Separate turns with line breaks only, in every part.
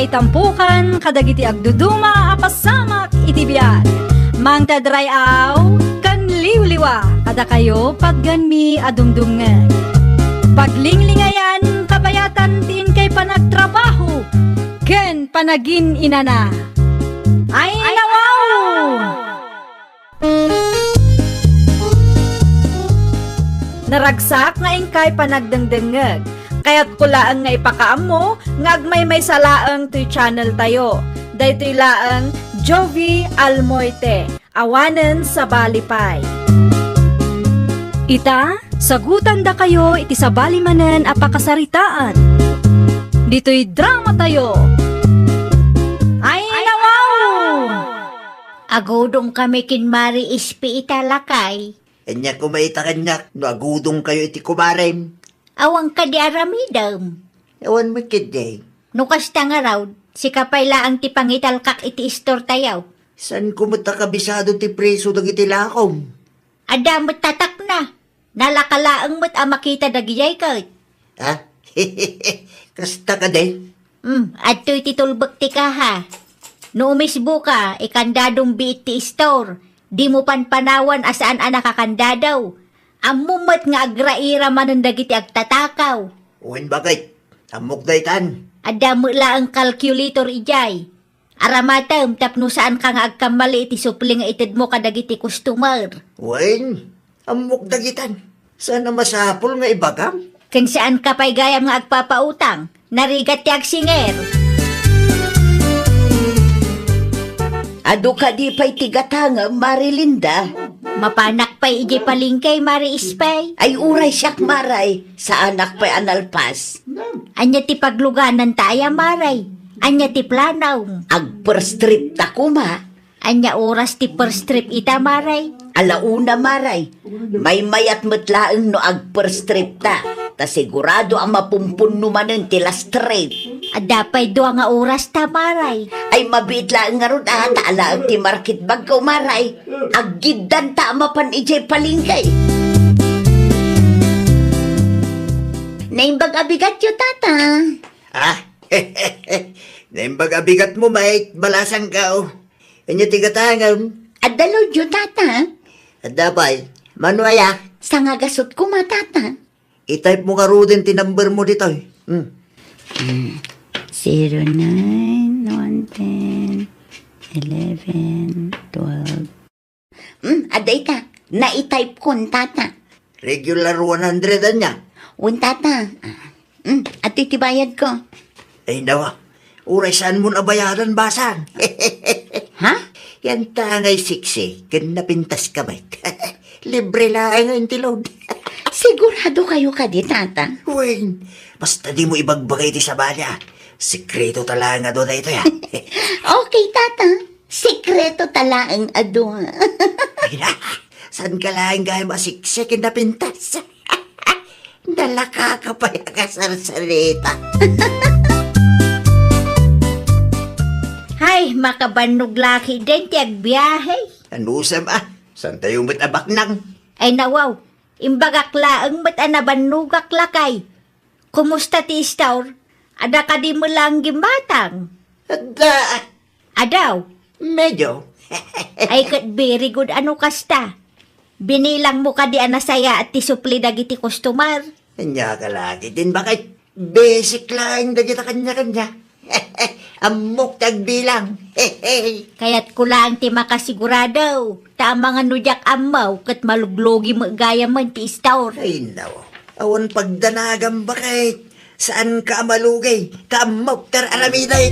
tampukan kadagiti agduduma apasamak iti biag. Mangtadrayaw kan liwliwa kada kayo pagganmi adumdumngan. Paglinglingayan kabayatan tin kay panagtrabaho ken panagin inana. Ay nawaw! Naragsak nga ingkay panagdengdengeg. Kaya't kulaan nga ipakaam mo, ngagmay may salaang to channel tayo. Daytoy laang Jovi Almoite, awanen sa balipay. Ita, sagutan da kayo iti sa balimanen apakasaritaan. Dito'y drama tayo. Ay nawaw!
Agodong kami kinmari ispi italakay.
Anya kumaita kanyak, no agudong kayo iti kumarem.
Awang ka di aramidam.
Ewan mo kiday.
Nukasta nga raw, si kapay laang ti pangitalkak iti istor tayaw.
San kumata kabisado ti preso dagiti lakom?
Adamot tatak na. Nalakalaang mo't makita dagiyay ka.
Ha? Kasta ka day?
Adto'y titulbak ti ka ha. No umisbo ka, ikandadong biit ti istor. Di mo panpanawan asaan nakakandadaw. Amumat nga agraira man dagiti agtatakaw.
Uwin bakit? Amok daytan.
Adamo laang calculator ijay. Aramatam tapno saan ka nga agkamali iti supli nga itid mo kadagiti customer.
Uwin, amok dagitan. Sana masapol nga ibagam?
Ken saan ka pa'y gayam nga agpapautang. Narigat ti agsinger.
Ado ka di pa'y tigatanga, Marilinda.
Mapanak pa'y iji palingkay, Mari Ispay.
Ay uray siyak maray, sa anak pa'y analpas.
Anya ti pagluganan taya, Maray. Anya ti planaw.
Agperstrip ta kuma.
Anya oras ti first trip ita, Maray.
Alauna maray, may mayat matlaang no agperstrip ta. Ta sigurado ang mapumpun numanen ti last trip.
Adapay doa nga oras ta, Maray.
Ay mabit lang nga ron taala ang ti market bag ko maray. Aggidan ta mapan ijay palingkay. Naimbag abigat yo tata.
Ha? Naimbag abigat mo, mate. Balasang ka, oh. Kanya tigatangam.
Adalo yo tata.
Adapay, manuaya.
Sa nga gasot ko matata.
I-type mo ka ro din tinumber mo dito, eh.
09, 110, 11, 12. Aday ka. Na-type ko, tata.
Regular 100 niya.
Tata. At itibayad ko.
Ay, nawa. Uray saan mo nabayaran basan?
Ha?
Yan tangay siksi. Kinapintas ka, mate. Libre lang ang tilod.
Sigurado kayo ka di, tata.
Wayne, basta di mo ibagbagay ti sa balya. Sikreto talaga doon na ito, ya.
Okay, tata. Sikreto tala ang ado.
Ay na, saan ka lang gaya masiksik kinapintas? Dalaka ka pa yung kasarsalita.
Hay, makabanog laki din ti agbiyahe.
Ano sam saan tayo matabak nang?
Ay nawaw, imbagak laang mat anabanugak lakay. Kumusta ti istor? Ada ka di mo lang gimbatang? Adaw,
Medyo.
ay kat very good ano kasta. Binilang mo ka di anasaya at ti supli dagiti customer.
Kanya ka lagi din, bakit? Basic lang dagita kanya-kanya. Amok tagbilang.
Kaya't kulang ti makasigurado. Tama nga nudyak amaw kat maluglogi mo gaya man ti istor.
Ay, nawa. Awan pagdanagam bakit? Saan ka malugay? Kamok tar alamiday.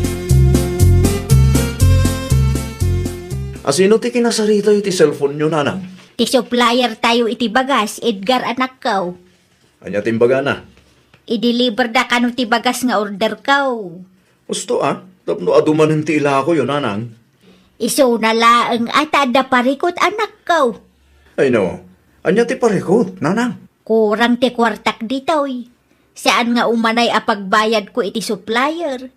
Asino ti kinasarita iti cellphone nyo, nanang?
Ti supplier tayo iti bagas, Edgar anak kaw.
Anya timbaga na.
I-deliver da kanu ti bagas nga order kaw.
Gusto tapno adumanin ti ila ko yun, nanang.
Iso na laang ata da parikot anak kaw.
Ay no, anya ti parekot, nanang.
Kurang ti kwartak ditoy. Saan nga umanay apagbayad ko iti supplier?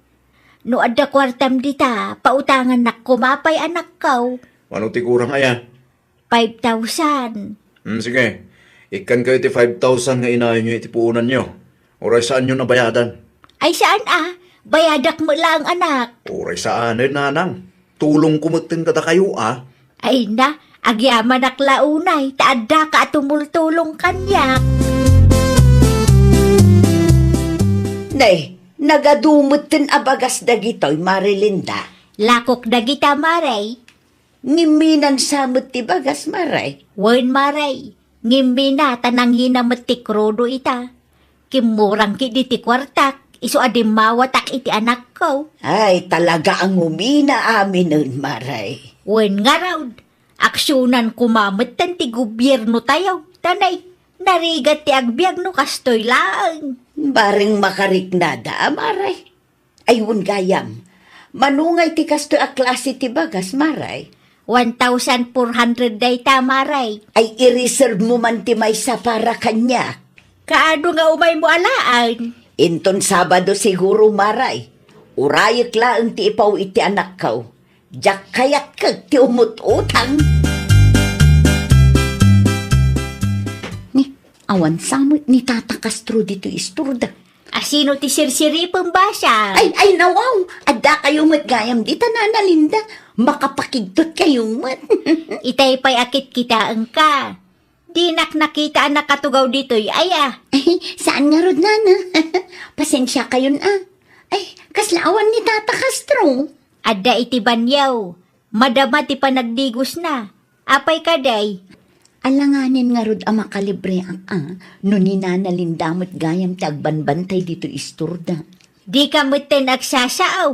No adda kwartam dita, pautangan nak kumapay anak kaw.
Ano ti kurang aya?
5,000.
Sige, ikan kayo ti 5,000 nga inayon nyo iti puunan nyo. Oray saan nyo nabayadan?
Ay saan Bayadak mo lang, anak.
Oray sa anay, nanang. Tulong kumutin kada kayo, ah.
Ay na, agyaman naklaunay, taadda ka at tumultulong kanyak.
Nay, nagadumot tin abagas dagitoy, Marilinda.
Lakok na kita, Maray.
Ngiminan samot ti bagas, Maray.
Wen, Maray. Ngimbi na tanang hinamatik rodo ita. Kimurang ki di ti kwartak. Iso adim mawatak iti anak ko.
Ay, talaga ang umina amin nun, Maray.
Wen nga raw. Aksyonan kumamatan ti gobyerno tayo. Tanay, narigat ti agbyag no kastoy lang.
Baring makariknada, Maray. Ayun gayam. Manungay ti kasto a klase ti bagas, Maray.
1,400 day tamaray.
Ay i-reserve mo man ti maysa para kanya.
Kaano nga umay mo alaan?
Inton Sabado siguro, Maray. Urayek laang ti ipaw iti anak ko. Diyak kayak kag ti umut-utang. Ni, awan samot ni Tata Castro dito isturda.
Asino ti sirsiri pambasa?
Ay, nawaw. Adda kayo matgayam di tananalinda. Makapakigtot kayo mat.
Itay pa'y akit kita ka. Di nakita anak katugaw dito'y aya.
Ay, saan nga rod, nana? Pasensya kayon Ay, kaslaawan ni Tata Castro.
Adda iti banyaw. Madama ti panagdigos na. Apay kaday.
Alanganin nga rod ang makalibre ang no ni Nana Lindamot gayam tagbanbantay dito isturda.
Di ka mutin agsasaaw.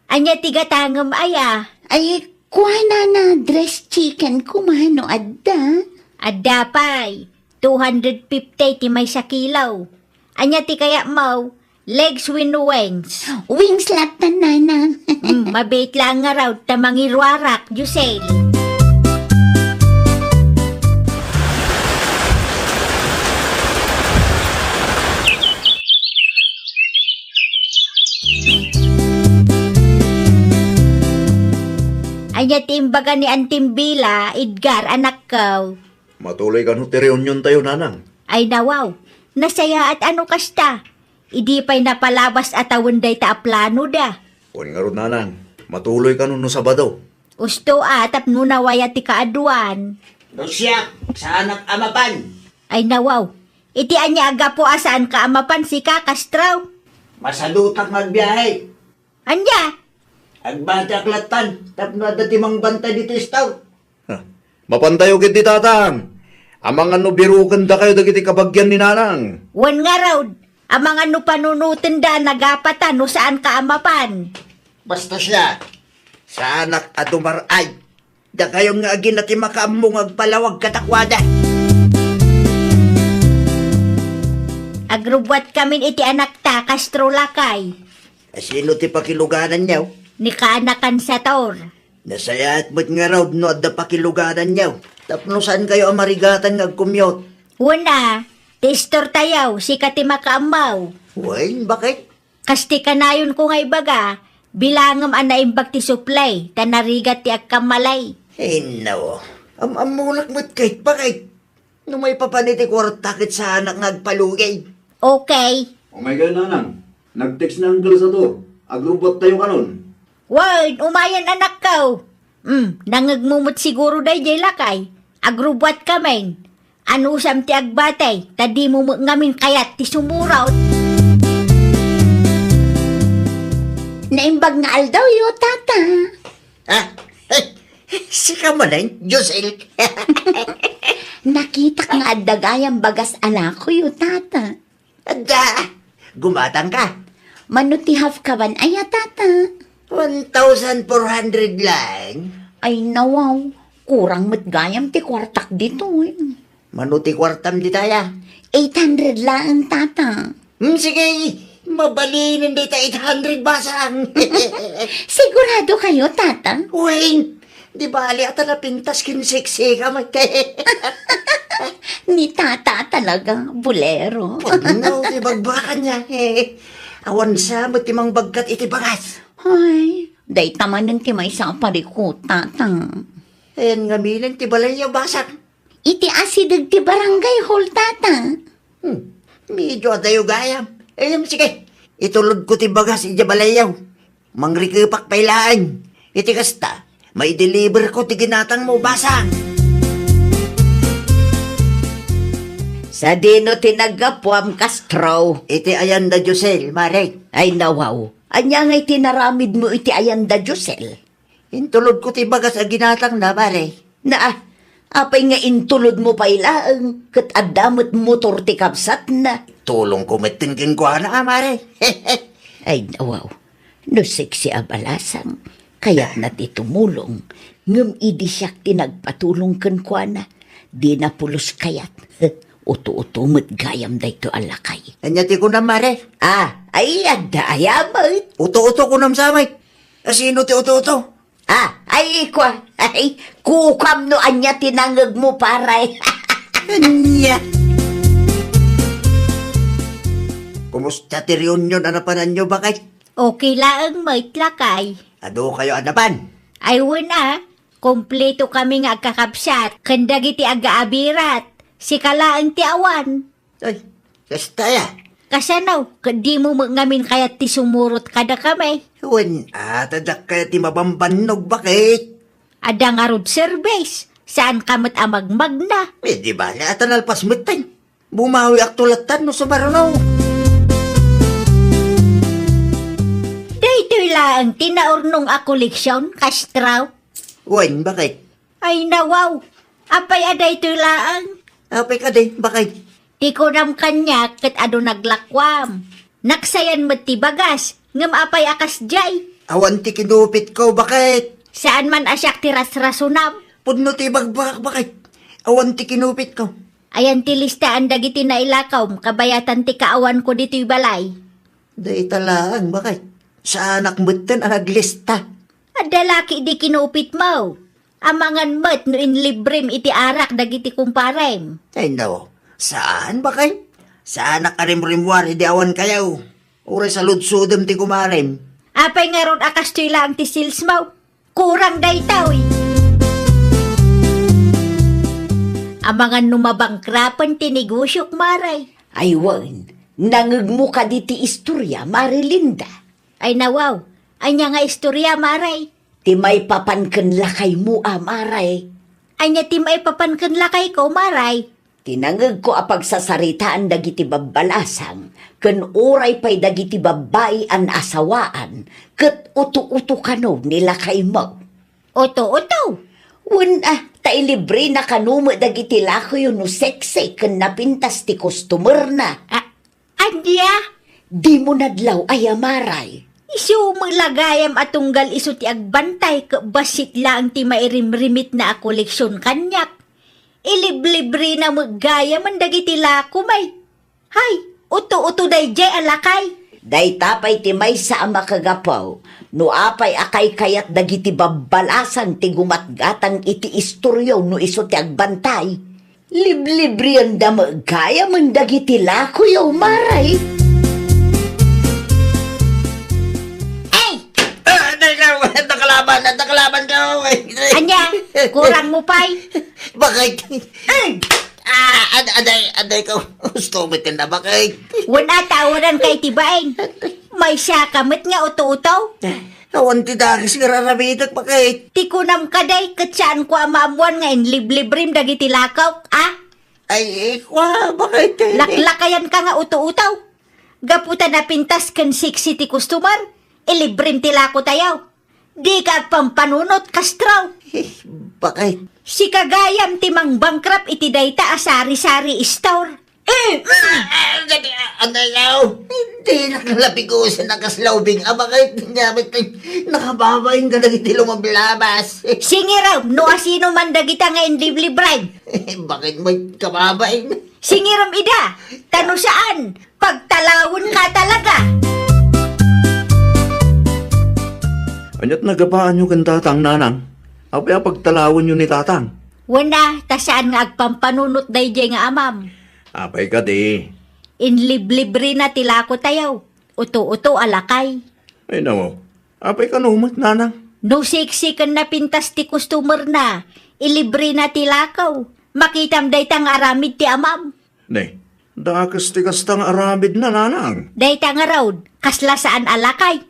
Anya tigatangam aya.
Ay, kuha na dress chicken kumano adda.
Adda pa'y 250 ti may sa kilaw. Anya ti kaya mau, legs wings.
Wings latan, nana.
Mabait lang nga raw tamangirwarak, Jusel. Anya timbaga ni Antimbila, Edgar, anak ko.
Matuloy ka no, ti reunion tayo, nanang.
Ay nawaw, nasaya at ano kasta. Idi pa'y napalabas at awanday ta aplano da.
Kung nga ron, nanang. Matuloy ka no Sabado.
Usto atap nunawaya ti kaaduan.
Rusya, sa anak amapan.
Ay nawaw, iti anya aga po asaan ka amapan si Kakastraw.
Masadutak magbiyahe.
Anya,
Agbati aklatan, tapno dati mang banta dito istaw.
Mapantayo kiti tatang. Amang ano birukan da kayo dagiti kabagyan ni nanang.
wan nga raw, amang ano panunutin da nagapatan no saan ka amapan.
Basta siya, sa anak at umaray. Da kayong nga agin natin makaamong agpalawag katakwada.
Agrubwat kamin iti anak ta, Castro Lakay.
Sino ti pakiluganan niyaw?
Ni kaanakan sa tor.
Nasayaat mo't nga raw no at da pakiluganan niyaw. Tapno saan kayo ang marigatan nga agkumyot?
Una, testor tayaw, si kati makaamaw.
Wen, bakit?
Kasti kanayon ko nga ibaga, bilangam anaimbag ti supply, tanarigat ti agkamalay.
No. Amulak mo't kahit bakit? No may papaniti kwartakit sa anak nga agpalugay.
Okay.
Oh my God, nanang. Nag-text na ang sa to. Agrubot tayo kanon.
Word, umayan anak ko. Nangagmumot siguro day jay lakay. Agrubwat kamen. Ano usam ti agbatay, tadi mo ngamin kayat ti sumuraw.
Naimbag nga aldaw yo, Tata.
Ha? Si Kamalan, Josel.
Nakita nga adagayang bagas anak ko yo, Tata.
Ada, gumatang ka.
Manuti half kaban aya, Tata.
1,400 lang.
Ay, nawaw. Kurang matgayam ti kwartak dito.
Manuti kwartam di taya.
800 lang, Tata.
Sige, mabalinin di ta 800 basang.
Sigurado kayo, Tata?
Wayne, di bali at napintas kinseksi ka magte.
Ni Tata talaga, bulero.
No, di bagbakan niya. Awan sa matimang bagkat iti bagas.
Ay, day tamanan ti may sa pariko, Tata.
Ayan nga milan, ti balay niya basak.
Iti asidag ti barangay hall, Tata.
Medyo atayo gayam. Ayun, sige. Itulod ko ti bagas iti balayaw. Mangrikepak pailaan. Iti kasta, may deliver ko ti ginatang mo basang.
Sa dino tinagapwam Castro.
Iti Ayanda Josel, Mare.
Ay nawaw. Anya nga'y tinaramid mo iti Ayanda Josel.
Intulod ko ti bagas a ginatang na, Mare.
Na, apay nga intulod mo pailaang, kat adamot motor ti kapsat na.
Tulong ko matingkin ko na, Mare.
Ay nawaw. No sexy abalasang, kaya't na ti tumulong. Ngam idi siyak tinagpatulong kan kwa na. Di na pulos kayat. Uto-uto gayam da ito alakay.
Anyati ko na, Mare.
Ay ada ayamay.
Uto-uto ko nam samay. Sino ti uto-uto?
Ay kwa. Ay, kukam no anya tinangag mo paray.
Anya. Kumusta ti reunion anapanan nyo bakay?
Okay laang maitlakay.
Ado kayo anapan?
Ay wala, kompleto kami nga agkakapsat. Kandag iti aga-abirat. Si kalaang ti awan.
Ay, kasta ya.
Kasanaw, di mo ngamin kaya ti sumurot kada kami.
Wen, tadak kaya ti mabambanog bakit?
Ada nga road service. Saan kamat amagmag na?
Di ba, atan alpas metan. Bumawi aktulatan no sumarunaw.
Daytoy lang tinaurnong a koleksyon, Castraw.
Wen, bakit?
Ay nawaw, apay aday ito'y laang.
Apay ka din, bakit?
Di ko ram kanya kat ado naglakwam. Naksayan mat ti bagas, ngam apay akas jay.
Awan ti kinupit ko, bakit?
Saan man asyak ti rasrasunam.
Pudno ti bagbak, bakit? Awan ti kinupit ko.
Ayan ti listaan dagiti na ilakaw, kabayatan ti kaawan ko dito'y balay.
Day talaan, bakit? Sa anak mutan ang naglista.
Adalaki di kinupit mo. Amangan mat no inlibrem iti arak dagiti kumparem.
Ay no, saan bakit? Sa anak karimrimwari di awan kayaw. Uri sa ludsudem ti kumarem.
Apay nga ron akas to'y lang ti sils mo. Kurang daytaw eh. Amangan numabangkrapan ti negosyok maray.
Ay wan, nangag mo ka di ti istorya, Marilinda.
Ay nawaw, anya nga istorya maray.
Ti may papanken lakay mo, Maray.
Anya ti maipapankan lakay ko maray.
Tinangag ko apag sasaritaan dagiti babbalasang, ken oray pa'y dagiti babae an asawaan, ket uto-uto kano nila kay mo.
Oto-oto.
Wen tailibre na kanumo dagiti lakoy no sexy ken napintas ti customer na.
Anya?
Di mo nadlaw ay Maray.
Isu maglagayam atunggal isu ti agbantay ka basit lang ti mairimrimit na a koleksyon kanyak. Iliblibre na maggayam ang dagiti lako may. Hay, uto-uto day jay alakay.
Day tapay ti may sa ama kagapaw, no apay akay kayat dagiti babbalasan ti gumatgatang iti istoryo no iso ti agbantay. Liblibre ang damagayam ang dagiti lako yaw Maray.
Nakalaban ka.
Anya, kurang mo pay.
Bakit? Aday ko. Gusto mo ka na, bakit?
Wala tawaran kay tibaing. May siya kamit nga uto-uto.
Awan ti dagis nga rarabitak, bakit?
Tikunam kaday kat saan ko amamuan nga inliblibrim dagiti lakaw.
Ay, bakit?
Laklakayan ka nga uto-utaw. Gaputan na pintas kan 6 city customer. Ilibrim ti lako tayaw. Di ka agpampanunot, Castraw.
Bakit?
Si kagayam timang bankrupt iti dayta asari-sari store.
Anday ko. Hindi nakalapig ko sa nakaslawbing. Bakit? Nakababayin ka na iti lumablabas.
Singi raw, no asino man dagita nga inliblibrim.
Bakit may kababayin?
Singi ram ida, tano saan? Pagtalawon ka talaga.
Anyat nagapaan nyo kan tatang nanang? Apaya pagtalawon nyo ni tatang.
Wana, tasaan nga agpampanunot dayjay nga amam.
Apay ka di.
Inliblibre na tilako tayaw. Uto-uto alakay.
Ay namo, apay ka numat nanang.
No siksikan na pintas ti customer na. Ilibre na tilakaw. Makitam day tang aramid ti amam.
Ne, Dakas ti kastang aramid na nanang.
Dayta nga raw, kasla saan alakay.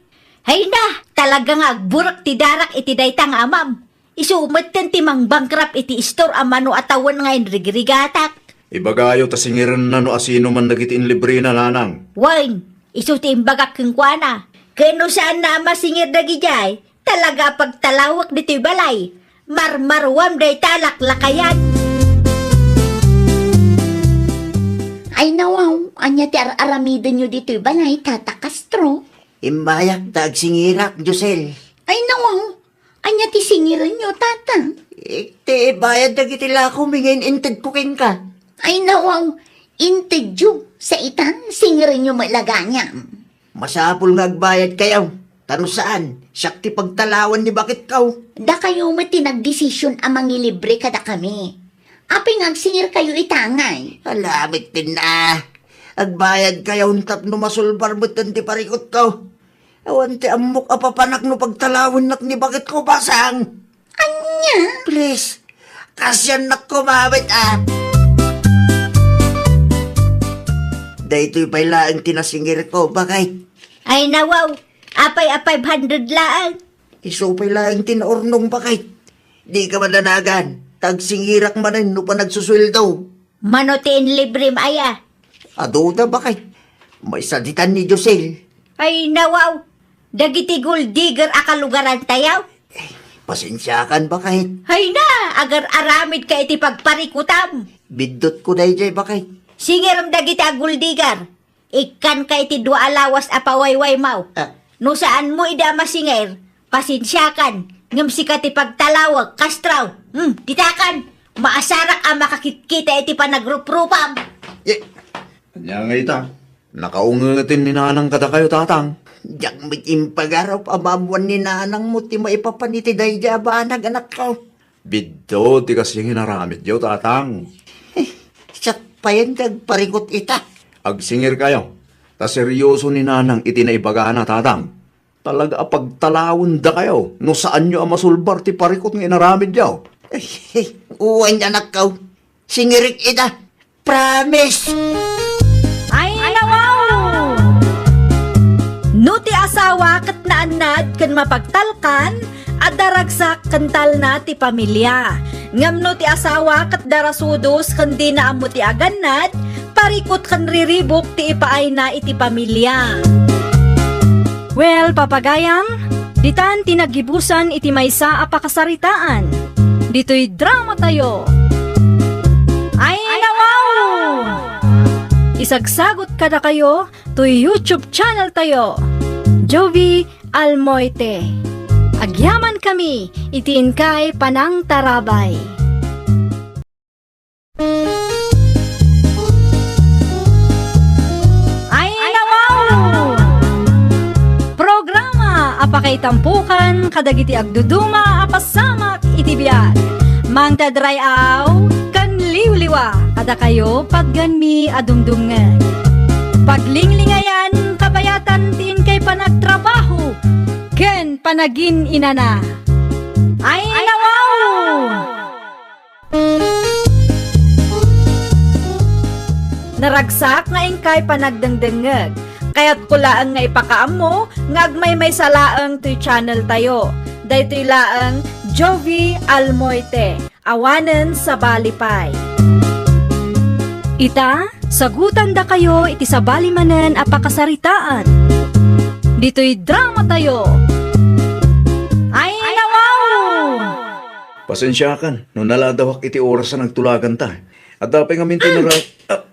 Hay na, talaga nga agburak ti darak iti dayta nga amam. Isumat kan ti mang bankrupt iti store amano atawan nga inrigrigatak.
Ibagayo ta singiran na no asino man nagitin libre na nanang.
Wine, iso ti imbagak keng kuana. Kano saan na masingir dagijay, talaga pagtalawak dito balay. Marmarwam day talaklakayan.
Ay nawaw, anya ti aramida nyo dito balay, Tata Castro.
Imbayak tag singirak, Josel.
Ay nawaw, anya ti singiran nyo, Tata.
Ikte, bayad na kitila ko, mingin inted pukin ka.
Ay nawaw, intedyo sa itan, singiran nyo malaganya.
Masapul nga agbayad kayaw. Tano saan? Sakti pagtalawan ni bakit kaw.
Da kayo mati nagdesisyon amang ilibre kada kami. Aping agsingir kayo itangay.
Alamit din na. Agbayad kayaw tap no masulbar mo't ti parikot kaw. Awan ti amok apapanak no pagtalawan nak ni bakit ko basang.
Anya?
Please, kasyan nak kumabit ah. Dahito'y pala ang tinasingir ko, bakay?
Ay nawaw, apay 500 laan.
Isupay lang ang tinaurnong, bakay? Di ka madanagan. Tagsingirak manin no pa nagsusweldo.
Manotiin libre maya.
Aduda, bakay? May saditan ni Josel.
Ay nawaw, dagiti gold digger akalugaran tayaw.
Pasensyakan, bakay?
Hay na, agar aramid ka iti pagparikutam.
Bidot ko na jay, bakay?
Singiram dagiti aguldigar. Ikan ka iti dua alawas apawayway mau.
Ah,
No saan mo ida masingir, pasinsyakan. Ngam si ka ti pagtalawag, kastraw. Titakan, maasarak ang makakitkita iti panagrupropam.
Kanya nga ita. Nakaungatin ni nanang kada kayo tatang.
diyak may impagaraw amamuan ni nanang mo ti maipapaniti dahi jabanag anak ko.
Biddo, ti kasi hinaramit yo tatang.
Sak pa yan nagparingot ita.
Agsingir kayo. Ta seryoso ni nanang iti naibaga na tatang. Talaga pagtalawon da kayo. No saan nyo ang masulbar ti parikot ng inaramid yaw.
Uwan anak ko. Singirik ita. Promise.
Ay, nawaw! No ti asawa kat naanad kan mapagtalkan, at daragsak kantal na ti pamilya. Ngam no ti asawa kat darasudos kan di na amo ti aganad, parikot kan riribok ti ipaay na iti pamilya. Well, papagayam, ditan tinagibusan iti maysa a pakasaritaan. Dito'y drama tayo. Ay, nawaw! Isagsagot kada kayo to YouTube channel tayo. Jovi Almoite. Agyaman kami, itiin kay Panang Tarabay. Ay, nawaw! Programa apakay tampukan kadagiti agduduma apasamak iti biag. Mang tadray aw kan liwliwa kada kayo pagganmi adungdungan. Paglinglingayan kabayatan tin kay panagtrabaho ken panagin inana. Ay, nawaw! Naragsak nga ingkay panagdengdengeg. Kaya't kulaan nga ipakaam mo, nga agmay may salaang to'y channel tayo. Daytoy laang Jovi Almoite, awanen sa balipay. Ita, sagutan da kayo iti sa balimanen a pakasaritaan. Dito'y drama tayo. Ay, nawaw!
Pasensyakan, no naladawak iti oras na nagtulagan ta. At dapay nga minti na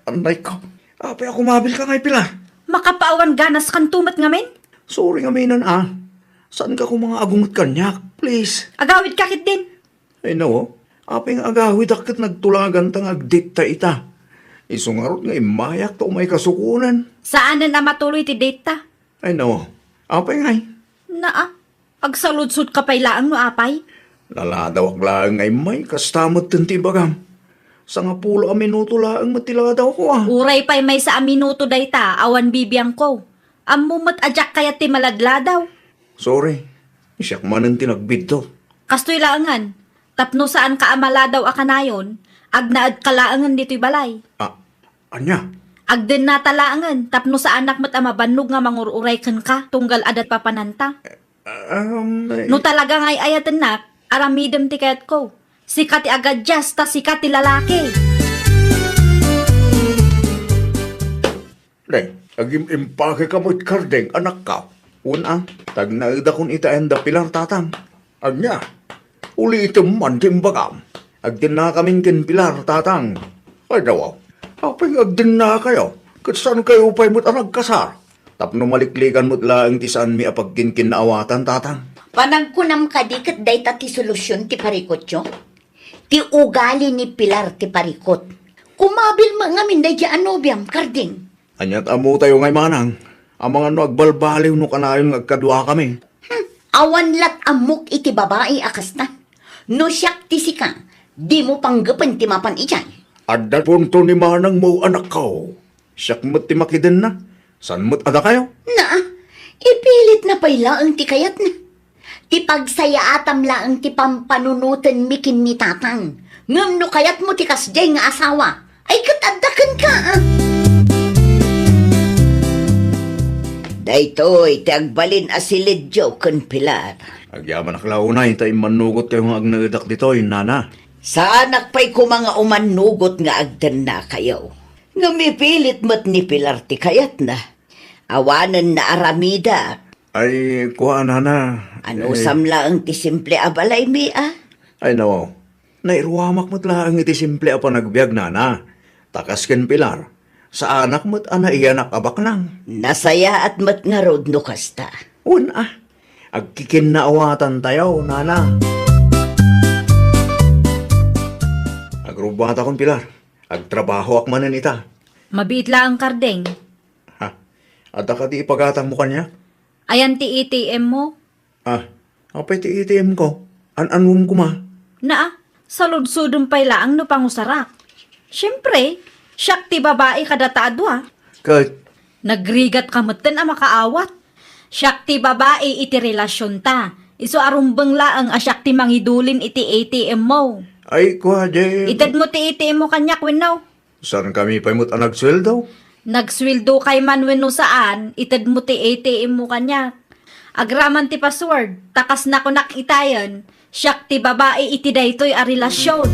anay ko. Apay ako mabil ka ngay pila.
Makapaawan ganas kan tumat ngamin?
Sorry nga minan Saan ka kung mga agungot kanyak? Please.
Agawid kakit din.
Ay no, apay nga agawid akit nagtulagan ta ngagdita ita. Isungarot nga imayak to may kasukunan.
Saan na matuloy ti data?
Ay no, apay ngay.
Naa, agsaludsud ka pay laang no apay?
Laladawak lang ngay may kastamot tinti bagam. Sa nga pulo a minuto lang matiladaw ko
Uray pay may sa minuto dayta, awan bibiyang ko. Amumot ajak kaya ti maladladaw.
Sorry, siyak manan tinagbid to.
Kastoy laangan, tapno saan ka amaladaw akanayon, agnaad ka laangan dito'y balay.
Anya?
Agden na talaangan, tapno sa anak mo't amabanog nga mangururay kan ka, tunggal adat papananta. No talaga nga'y ayatan nak, aramidem ti kayat ko. Sikat ti agad jas, ta sikat ti lalaki.
Day, agim impake ka mo't kardeng, anak ka. Unang, tag naida kung itaan da pilar tatang. Anya, uli ito man timbagam. Agdin na kaming kin pilar tatang. Ay daw, apay agdin na kayo. Katsan kayo pa'y mo't anag kasar. Tapno maliklikan mo't laang ti saan mi apagkin kinaawatan tatang.
Panagkunam ka di kat day ti solusyon ti parikot yo. Ti ugali ni Pilar ti parikot. Kumabil mga minday di anobyam, karding.
Anyat amo tayo ngay manang. Ang mga no agbalbaliw no kanayon agkadwa kami.
Awan lat amok iti babae akas na. No siyak ti sika, di mo panggapan ti mapan ijay.
Adda punto ni manang mo anak ko. Siyak mo't ti makiden na. San mo't ada kayo?
Na, ipilit na pala ang ti kayat na. Ti pagsaya atam laang ti pampanunutan mikin ni tatang. Ngam no kayat mo ti kasjay nga asawa. Ay katadakan ka ah. Daytoy, ti agbalin asilid jo kun Pilar.
Agyaman aklaunay, tayo manugot kayo nga agnaedak ditoy, nana.
Sa anak pa'y kumanga umanugot nga agdan na kayo. Nga mipilit mo't ni Pilar ti kayat na. Awanan na aramida.
Ay, kuha, nana.
Ano samla ang ti simple abalay mi ah?
Ay, nawaw. Nairuwamak mo't lang iti simple apa nagbiag, nana. Takas ken Pilar. Sa anak mo't ana iyanak abak nang.
Nasaya at mat nga rod no kasta.
Una, agkikin na awatan tayo, nana. Agrubata kon Pilar. Agtrabaho ak manan ita.
Mabiit lang ang kardeng.
Ha? Ada ka di ipagatang mo kanya?
Ayan ti ATM mo.
Apay ti ATM ko. An-anwom ko ma.
Na, saludsudong pay laang no pangusarak. Siyempre, siyak ti babae kada taadwa.
Kahit,
Nagrigat ka matan ang makaawat. Siyak ti babae iti relasyon ta. Iso arumbang laang asyak ti mangidulin iti ATM mo.
ay kuha, de.
Itad mo ti ATM mo kanyak winaw.
Saan kami pa mo't anagsweldo?
Nagswildo kay man wenno saan, itad mo ti ATM mo kanyak. Agraman ti password, takas na ko nakitayan. Siyak ti babae iti daytoy a relasyon.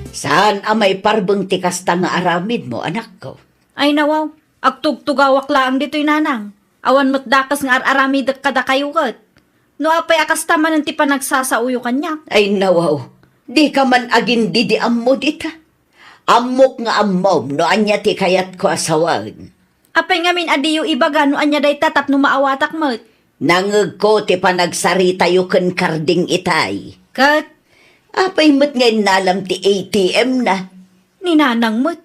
Saan amay parbeng ti kasta nga aramid mo, anak ko?
Ay nawaw, agtugtugawak laang dito'y nanang. Awan mo't dakas nga aramid kada kayukat. No apay akas taman ti panagsasauyo kanyak.
Ay nawaw, di ka man agin didi ammo dita. Amok nga ammom no anya ti kayat ko asawan.
Apay ngamin adiyo ibaga no anya day tatap no maawatak mo't.
Nangeg ko ti panagsarita yu ken karding itay.
Kat,
Apay mo't ngayon nalam ti ATM na.
ninanang mo't.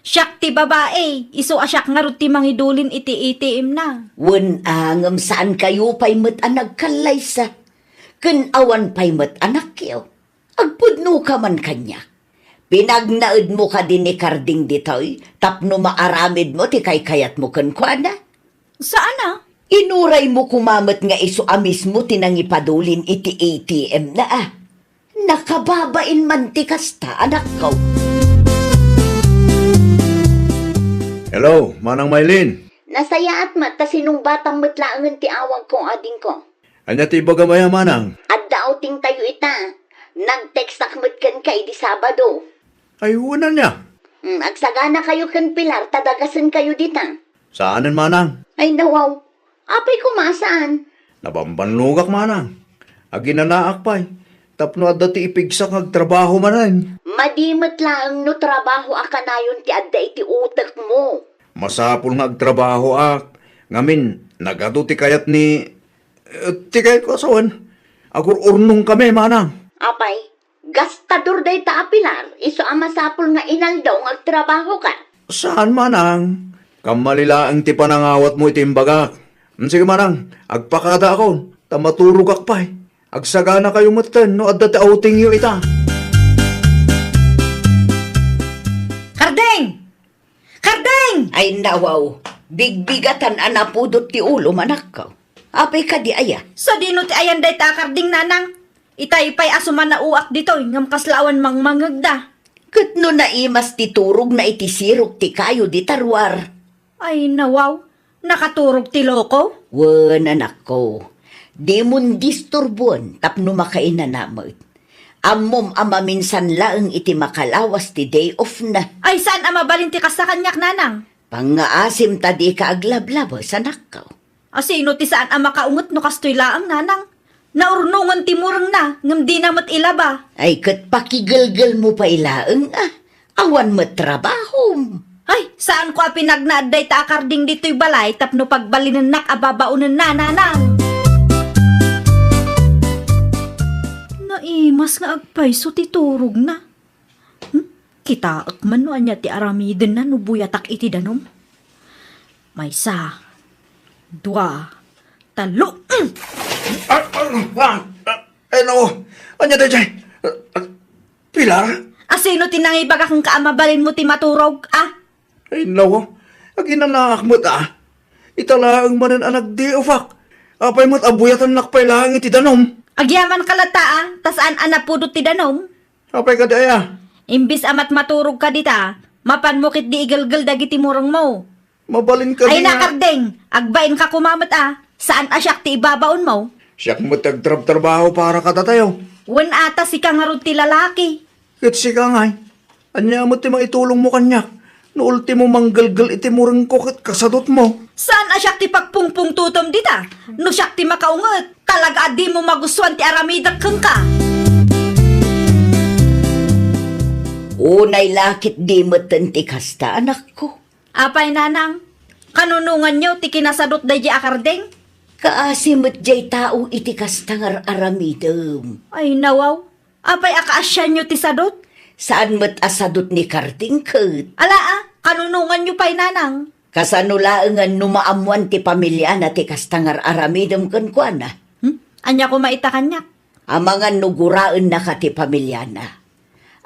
Siyak ti babae, iso asyak nga ro ti mangidulin iti ATM na.
Wen angam saan kayo pay mo't anag kalaysa. Ken awan pay mo't anak yo. Agpudno ka man kanya. Pinagnaed mo ka din ni karding ditoy, tapno maaramid mo ti kay kayat mo ken kuana.
Saan na?
Inuray mo kumamat nga iso amis mo tinangipadulin iti ATM na ah. Nakababain man ti kasta, anak ko.
Hello, Manang Maylin.
Nasaya at mata sinong batang matlaangan ti awag kong ading ko.
Anya ti bagamaya, Manang?
At daoting tayo ita. Nag-text akmat kan kay di Sabado.
Ay, una niya.
Agsagana kayo kan Pilar, tadagasan kayo dita.
Saanan, Manang?
Ay nawaw, apay kumasaan.
Nabambanlugak, Manang. Aginanaak pa'y. Tapno adda ti ipigsak agtrabaho manan.
Madimat lang no trabaho akanayon ti adda iti utak mo.
Masapul nga agtrabaho ak. Ngamin, nagado ti kayat ni... ti kayat ko asawan. Agur-urnong kami, Manang.
Apay, gastador day ta Pilar, iso amasapol nga inaldaw nga trabaho ka.
Saan, Manang? Kamalila ang ti panangawat mo itimbagak. Sige, Manang, agpakada ako. Tamaturog ak pa'y. Agsagana kayo matan, no adda ti outing yu ita.
Kardeng! Kardeng!
Ay nawaw, bigbigatan anapudot ti ulo manak ko. Apay ka di aya.
So dino ti ayan day ta karding nanang. Itay pay asuman na uak dito, ngam kaslawan mang mangagda.
Kat no naimas ti turog na itisirok ti kayo di tarwar.
Ay nawaw, nakaturog ti loko.
Wan anak ko, di mon disturbon tapno makainanamot. Ammom ama minsan laeng iti makalawas ti day off na.
Ay saan ang mabalin ti kas sa kanyak nanang?
Pangaasim ta di ka aglablabos anak ko.
Asino ti saan ang makaungot no kastoy laang nanang? Naurnungan ti murang na, ngam di namot ilaba.
Ay kat pakigalgal mo pa ilaeng awan mo trabaho.
Ay, saan ko a pinagnaadday ta akarding dito'y balay tapno pagbalinan nak ababaunan na nanang. Naimas nga agpayso ti turog na. Kitaak man no anya ti aramiden na no buyatak iti danom. Maysa, dua, talo.
No. Anya tayo dyan? Pilar?
Asino tinangibaga kang kaamabalin mo ti maturog, ah?
Ay, no. Aginanaak mo't Italaang manan anak di ufak. Apay mo't abuyatan nakpay lang iti danom.
Agyaman kalata, tas an anapudot ti danom.
Apay ka daya.
Imbis amat maturog ka dita, mapan mo kit di igalgal dagiti murang mo.
Mabalin ka
Ay
niya.
nakardeng, agbain ka kumamat Saan asyak ti ibabaon mo?
Siyak mo tagtrab-trabaho para katatayo.
Wen ata si kangarod ti lalaki.
Kat si kangay. Anya mo ti maitulong mo kanyak. No ultimo manggalgal iti murang kokit kasadot mo.
Saan asyak ti pagpungpung tutom dita? No syak ti makaungot, talaga di mo magustuhan ti aramidak kang ka.
Unay lakit di mo ti kasta anak ko.
Apay nanang, kanunungan nyo ti kinasadot da di akardeng?
Kaasimot jay tao iti kastangar aramidem.
Ay nawaw, apay akaasyan nyo ti sadot?
Saan mo't asadot ni Karding kat?
Ala kanunungan nyo pa'y nanang.
Kasanulaangan numaamuan ti pamilya na ti kastangar aramidem kan kwa na.
Anya ko maita kanyak.
Amangan nuguraan na ka ti pamilya na.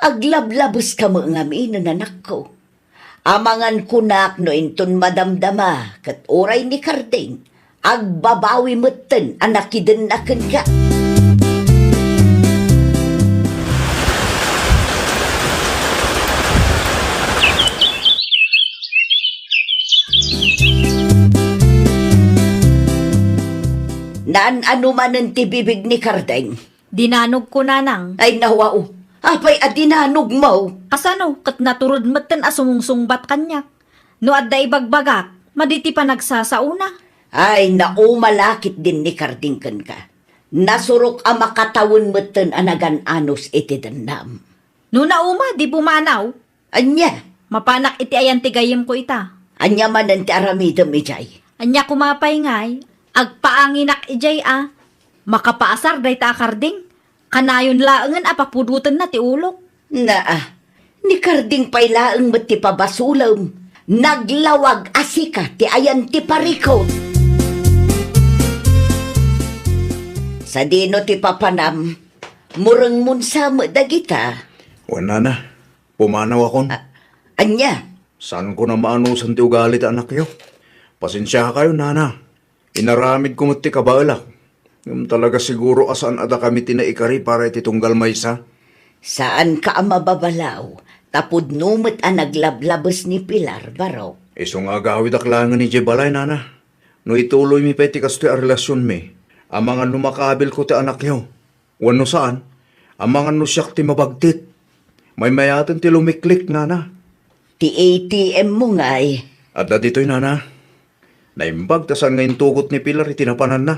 Aglablabos ka mo ng aminin anak ko. Amangan kunak no inton madamdama kat oray ni Karding. Agbabawi moten anak iden aken ka. Naan ano manen ti bibig ni Karding?
Dinanog ko nanang.
Ay nawao, apay adinanog mo.
Kasano, kat naturod matan asumungsungbat kanyak. No adda ibagbagak, maditi pa nagsasauna.
Ay naumalakit din ni Karding ken ka. Nasurok ang makatawon moten anagan anos iti danam.
No nauma, di pumanaw.
Anya,
Mapanak iti ayan tigayim ko ita.
anya manen ti aramidem ijay.
Anya kumapay ngay, agpaanginak ijay makapaasar day ta akarding. Kanayon laangan apapudutan na ti ulok.
Naa, ni Karding pailaeng met ti pabasulam. Naglawag asika ti ayan ti parikot. Sa dino ti papanam, murang munsa mo dagita.
Wala na. Pumanaw akon.
Anya,
Saan ko na maanusan ti ugalit anak yo? Pasensya kayo, nana. Inaramid ko mo't ti kabalak. Yung talaga siguro asaan ada kami tinaikari para iti tunggal maysa.
saan ka ang mababalaw? Tapod numit ang naglablabas ni Pilar, baro.
Iso nga gawid aklangan ni Jebalay, nana. No ituloy mi peti kasto a relasyon mi. Amangan no makabil ko ti anak yo. Wano saan? Amangan no siyak ti mabagtit. May mayatan ti lumiklik, nana.
Ti ATM mo nga'y.
At dito'y nana. Naimbag tasan ngayon tugot ni Pilar itinapanan na.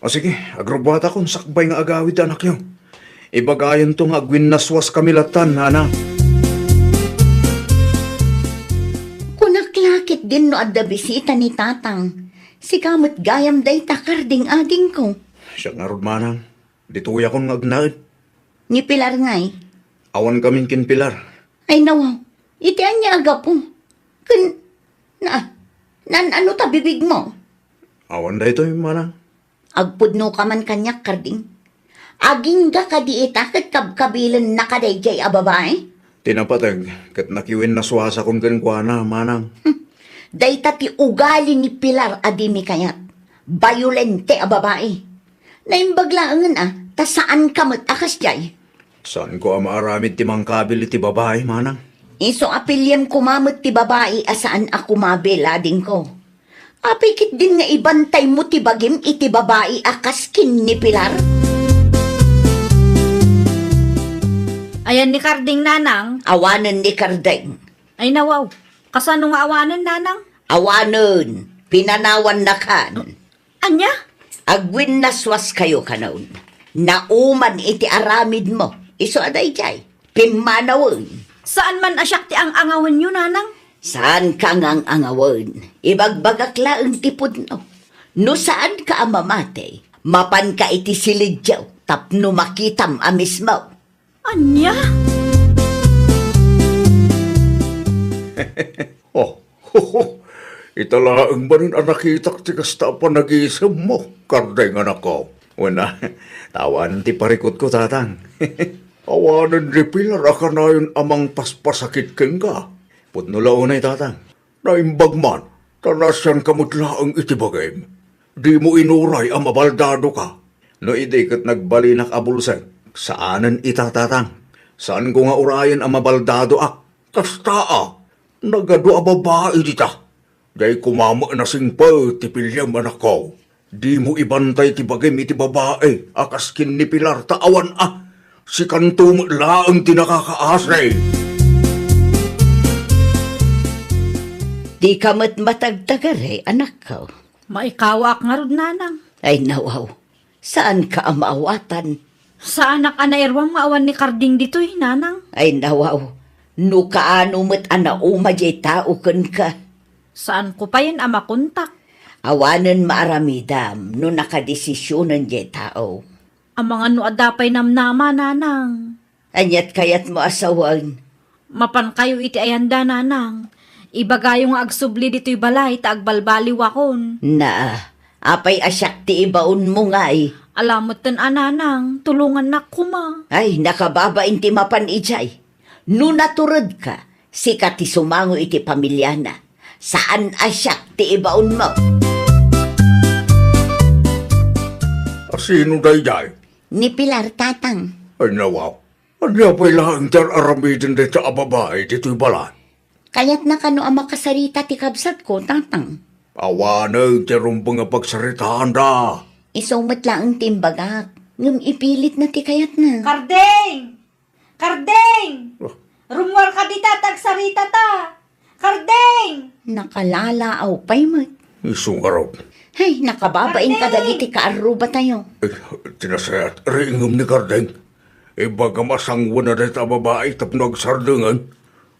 O sige, agrobata kong sakbay nga agawid anak yo. Ibagayan to nga agwinnaswas kami latan, nana.
Kunaklakit din no adda bisita ni Tatang. Si kamot gayam day takarding ading ko.
Siya nga rod manang. Dituya kong agnaid.
Ni Pilar nga'y.
Awan kaming kin Pilar.
Ay nawaw, itian niya aga po. Ano ta bibig mo?
Awan da ito yung manang.
Agpudno ka man kanyak karding. Aging ga ka di itakat kabkabilan na kadayjay a babae?
Tinapatag, kat nakiwin na swasa kong gankwana, manang.
Dayta ti ugali ni Pilar adimi kayat. Bayulente a babae. Naimbaglaangan ta saan kamot akas jay?
Saan ko ang maaramid ti mangkabil iti babae, manang?
Iso apilyam kumamot ti babae asaan ako mabelading ko. Apikit din nga ibantay mo ti bagim iti babae akaskin ni Pilar.
Ayan ni Karding, nanang.
Awanan ni Kardeng.
Ay nawaw, kasano nga awanan, nanang?
Awanan, pinanawan na kan.
Anya?
Agwin naswas kayo kanon. Nauman iti aramid mo. Iso aday jay. Pimanawan.
Saan man asyak ti ang angawan nyo, nanang?
Saan ka ngang angawan? Ibagbagak laang tipod no. No saan ka amamate? Mapan ka iti silidyaw. Tapno makitam amis mo.
Anya?
Italaang ba rin ang nakitak ti kasta pa nag-iisam mo, Kardeng anak ko? Una, tawan ti parikot ko, tatang. Awanan di Pilar, aka na yun amang paspasakit keng ka. Putnulaunay, tatang. Naimbag man, tanasyan kamutlaang itibagay. Di mo inuray ang mabaldado ka. No idikot nagbalinak abulseng, saanan itatatang? Saan ko nga urayan ang mabaldado Kastaa, nagado a babae dita. Day kumama na singpa ti pilyam anak ko. Di mo ibantay ti bagay iti babae, akaskin ni Pilar taawan Si kantum laang tinakakaasay.
Di ka matagtagare, anak ko.
Maikawak nga rod, nanang.
Ay nawaw, saan ka amaawatan?
Sa anak anairwang maawan ni Karding dito'y, nanang.
Ay nawaw, no kaano mo't anauma jay tao kun ka.
Saan ko pa yan amakontak?
Awanan maaramidam no nakadesisyonan jay tao.
Ang mga nuadapay namnama, nanang.
Anyat kayat mo asawan.
Mapan kayo iti ayanda, nanang. Ibagayo nga agsubli dito'y balay, ta agbalbaliw akon.
Na, apay asyak ti ibaon mo nga eh.
Alamot tan ananang, tulungan na kuma.
Ay, nakababain ti mapan ijay. No naturod ka, sikat ti sumango iti pamilya na. Saan asyak ti ibaon mo?
Sino day?
Ni Pilar tatang.
Ay nawaw, anya pa'y laang tar aramidin dito a babae dito'y balay.
Kaya't na kano ang makasarita ti kabsat ko, tatang.
Awanag ti rumbang nga pagsaritaan da.
Isumot lang ang timbagak. Ngum ipilit na ti kayat na.
Kardeng! Kardeng! Rumwar ka dita, tagsarita ta! Kardeng!
Nakalala aw pay mo.
Isong araw.
Ay, nakababain ka dagiti kaaruba tayo.
Tinasayat, ringom ni Kardeng. Ibaga masangwa na dito ang babae tapno agsardungan.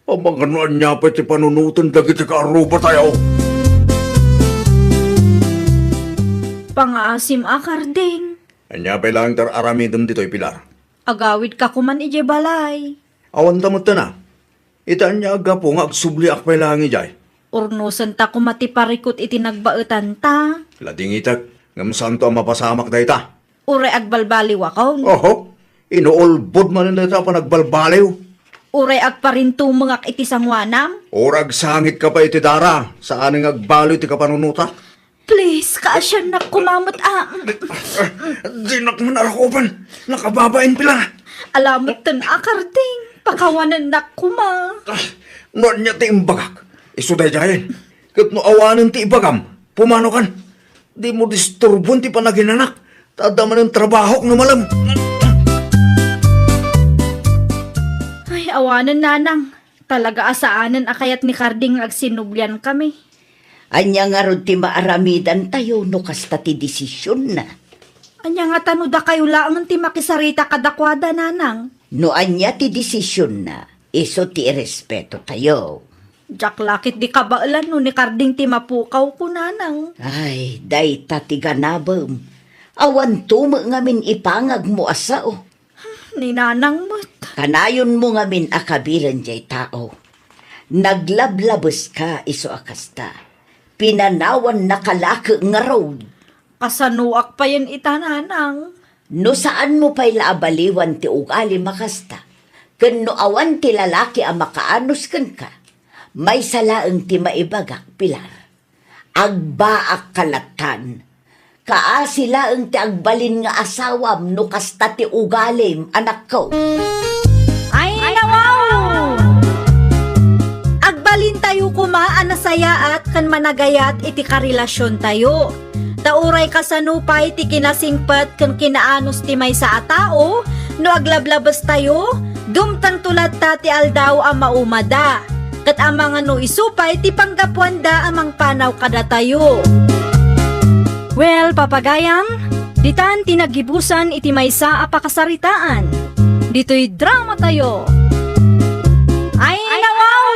Ang mga noan niya pa ti panunutan dagiti kaaruba tayo.
Pangaasim Kardeng.
Anya pa lang tar aramidom dito'y Pilar.
Agawid ka kuman ije balay.
Awan tamot na. Itaan niya aga po nga agsubli akpay lang ijay.
Urnusan ta kumati parikot iti nagbaetan ta.
Lading itak, ngam santo ang mapasamak da ita.
Uray agbalbaliw akon.
Oho, inuolbod man na ita pa nagbalbaliw.
Uray agparintumungak iti sangwanam.
Orag sangit ka pa iti dara, saan ang agbaliw iti kapanunuta.
Please, kaasyan na kumamot
Dinak man arakopan, nakababain pila.
Alamot tan Kardeng. Pakawanan na kuma.
Noon niya ti imbagak, isuday jayan. Kat no awanan ti ibagam, pumano kan. Di mo disturbon ti panaginanak, tadaman ang trabaho no malam.
Ay, awanan, nanang. Talaga asaanan akayat ni Karding agsinublian kami.
Anya nga ron ti maaramidan tayo no kasta ti desisyon na.
Anya nga tanuda kayo laang ti makisarita kadakwada, nanang.
No anya ti desisyon na, iso ti respeto tayo.
Jak lakit di kabailan no ni Karding ti mapukaw ko, nanang.
Ay, day ti ganabam. Awan tumo ngamin ipangag mo asao.
Ni nanang mo't.
Kanayon mo ngamin akabilan jay tao. Naglablabos ka iso akasta. Pinanawan nakalaki nga road.
Kasanuak pa yan ita, nanang.
No saan mo pa'y laabaliwan ti ugali makasta. Ken no awan ti lalaki ang makaanos ken ka. May salaang ti maibagak Pilar. Agbaak kalatan. Kaa sila ang ti agbalin nga asawam no kasta ti ugalim, anak ko.
Ay, nawaw! Agbalin tayo kumaan na saya at kan managayat iti karelasyon tayo. Tauray kasanupay ti kinasingpat kan kinaanos ti may sa atao, no aglablabas tayo, dumtang tulad ta ti aldaw ang maumada. Kat amang ano isupay ti panggapuanda amang panaw kada tayo. Well, papagayam, ditan tinagibusan iti maysa a pakasaritaan. Dito'y drama tayo. Ay, nawaw!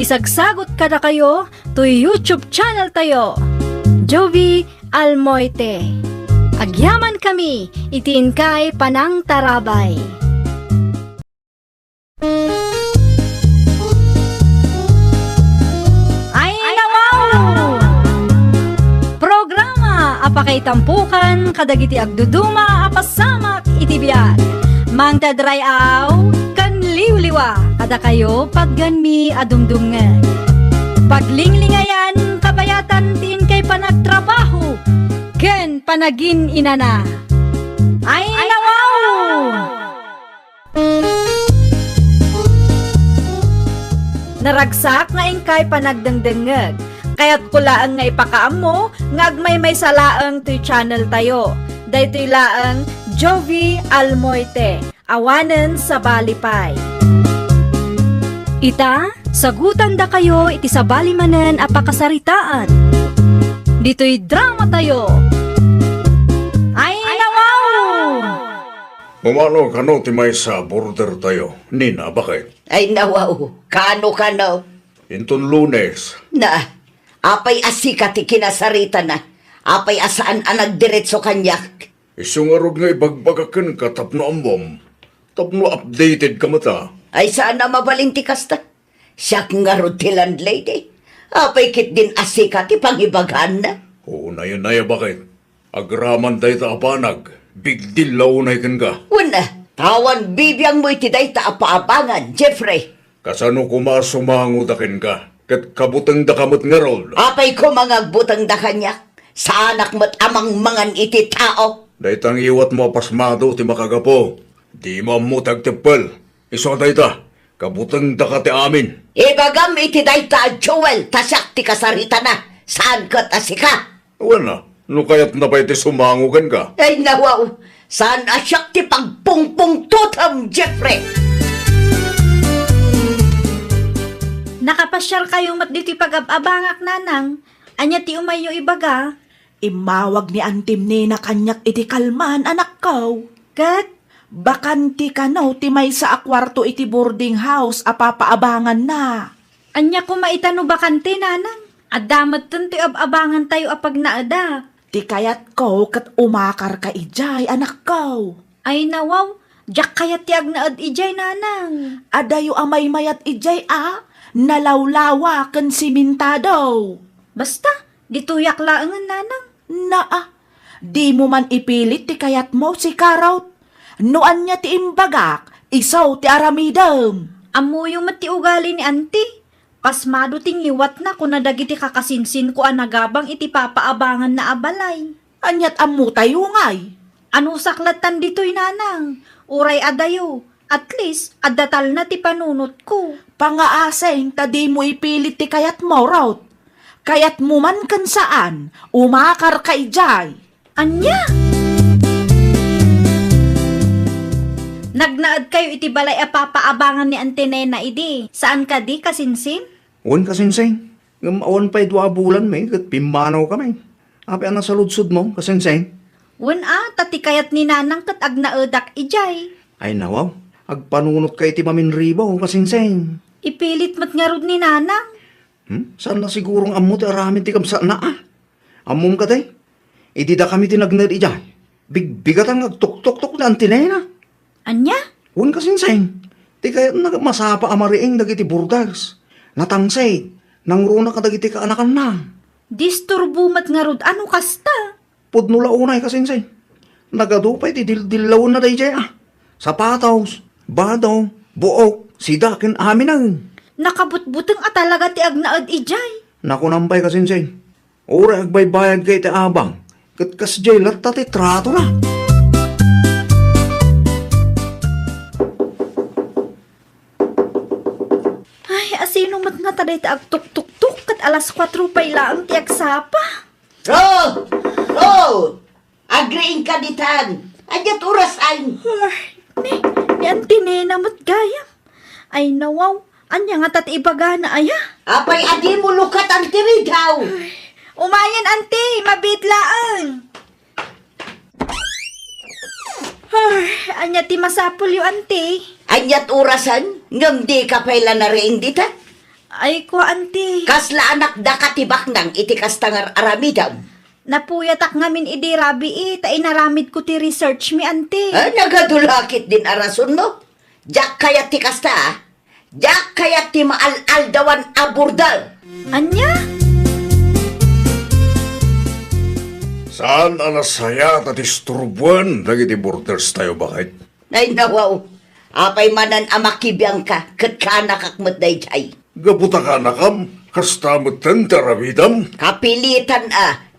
Isagsagot kada kayo to YouTube channel tayo. Jovi Almoite. Agyaman kami, itiin kay Panang Tarabay. Ay, nawaw! Programa apakay tampukan kadagiti agduduma apasamak iti biag. Mang tadrayaw kan liwliwa kada kayo pagganmi adumdumngan. Paglinglingayan kabayatan tin kay panagtrabaho ken panagin inana. Ay, nawaw! Naragsak nga ingkay panagdengdengeg. Kaya't kulaan nga ipakaam mo, nga agmay may salaang to'y channel tayo. Daytoy laang Jovi Almoite, awanen sa balipay. Ita, sagutan da kayo iti sa balimanen a pakasaritaan. Dito'y drama tayo. Ay, nawaw!
Umano kano ti may sa border tayo. Nina, bakit?
Ay nawaw, kano.
Inton Lunes,
Na, apay asika ti kinasarita na. Apay asaan ang nagdiretso kanyak.
isungarog nga ibagbagakan ka tapno ambom. Tapno updated ka mata.
Ay saan na mabalinti kasta? Siyak nga ro ti landlady. Apay kit din asika ti pangibaghan na.
Oo na yun, bakit? Agraman tayo ta apanag. Big deal launay kan ka.
Una, tawan bibiyang mo iti day ta apaabangan, Jeffrey.
Kasano kumasumangudakin ka? Kat kabutang da kamot nga rol.
Apay ko mga butang da kanyak. Sa anak mo't amang mangan iti tao.
Daytang iwat mo pasmado ti makagapo. Di mo mutag tipel. Iso dayta, kabutang da ka ti amin.
Ibagam iti day ta Joel, tasyak ti kasarita na. Saan ka tasika?
Wala, no kaya't napay ti sumangugan ka.
Ay nawaw, saan asyak ti pagpungpung tutam, Jeffrey?
Nakapasyal kayong mat dito'y pag-abangak nanang. Anya ti umayo ibaga.
Imawag ni Antim ni na kanyak iti kalman, anak ko.
Kat,
Bakanti ka no, ti may sa akwarto iti boarding house, apapaabangan na.
anya ko maitano bakante nanang. Adamat dun ti abangan tayo apag naada.
Ti kayat ko kat umakar ka ijay, anak ko.
Ay nawaw, jak kayat ti agnaad ijay nanang.
Adayo amay mayat ijay nalawlawa kan simintado.
Basta, dituyak laangan nanang.
Di mo man ipilit ti kayat mo si Karot. Noan niya ti imbagak, isaw ti aramidam.
Amo yung mati ugali ni auntie. Pasmado ting liwat na kung nadagiti kakasinsin ko anagabang iti papaabangan na abalay.
Anyat amu tayo ngay.
Ano saklatan dito'y nanang? Uray adayo. At least, adatal na ti panunot ko.
Pangaaseng tadi mo ipilit ti kayat mo, Rot. Kayat mo man kan saan, umakar ka ijay.
Anya? Nagnaad kayo iti balay a papaabangan ni Auntie Nena idi. Saan ka di kasinsin?
Uwan kasinseng. Ngamawan pa'y 2 bulan may, kat pimanaw kami. Api ang nasa ludsud mo, kasinseng.
Wen tati kayat ni nanang kat agnaadak ijay.
Ay nawaw, agpanunot kay ti maminribaw, kasinseng.
Ipilit mat nga rod ni nanang.
Saan na sigurong ammo ti aramin ti kamsa na Ammom ka tay. Idi da kami tinagnad ijay. Bigbigat ang agtok-tok-tok na antinena.
Anya?
Uwan kasinseng. Ti kaya masapa amariing dagiti burdags. Natangsay, nangruna ka dagiti kaanakan na.
Disturbo mat nga rod ano kasta?
Pudno launay kasinseng. Nagadupay ti dildilaw na day jay Sapataws, badaw, buok, sidakin amin ang.
Nakabutbuteng talaga ti agnaad ijay.
Naku nambay kasinseng. Ura agbaybayan kay ti abang. Kat kasjay latta ti trato na.
Ay, asino mat nga taday ta agtuk-tuk-tuk kat alas 4 pa ilang ti agsapa.
Rod! Rod! Agriin ka ditan. Adyat oras ay.
Ni antinena mat gayam. Ay nawaw, anya nga tat ibaga na aya.
Apay adi mo lukat ang tiridaw.
Umayan ante, mabitlaang. Ay, anya ti masapul yu ante.
Anyat orasan, ngam di ka pala na rin dita.
Ay ko ante.
Kasla anak da katibak nang iti kastangar aramidam.
Napuyatak ngamin idi rabi ta inaramid ko ti research mi ante.
Nagadulakit din arason mo. Jak kayat ti kasta, jak kayat ti maal-aldawan aburdal.
Anya?
Saan anasaya tatisturbuan dagiti borders tayo bakit?
Ay nawaw, apay manan amakibiyang ka, kat ka nakakmat day jay.
Gaputa ka nakam, kastamatan taramidam.
Kapilitan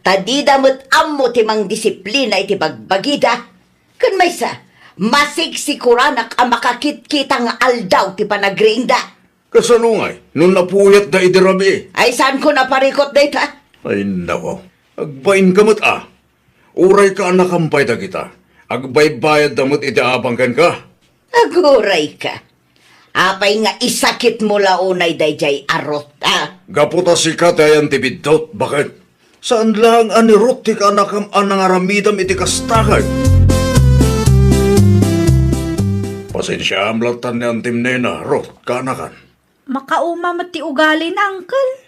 tadidamot ammo ti mang disiplina iti bagbagida. Kun may sa, masigsikuranak makakit-kita nga aldaw ti panagrinda.
Kasanungay, nun napuyat da idirabi.
Ay saan ko naparikot day ta?
Ay nawaw, agbain kamot Uray ka anakampay da kita. Agbaybayad damot iti abangkan ka.
Aguray ka. Apay nga isakit mo launay day jay arot
Gaputa si ka tayan tibidot, bakit? Saan lang anirot ti ka anakam anang aramidam iti kastakay? Pasensya amlatan ni antim nena, rot ka anakan.
Makauma mati ugali na, uncle.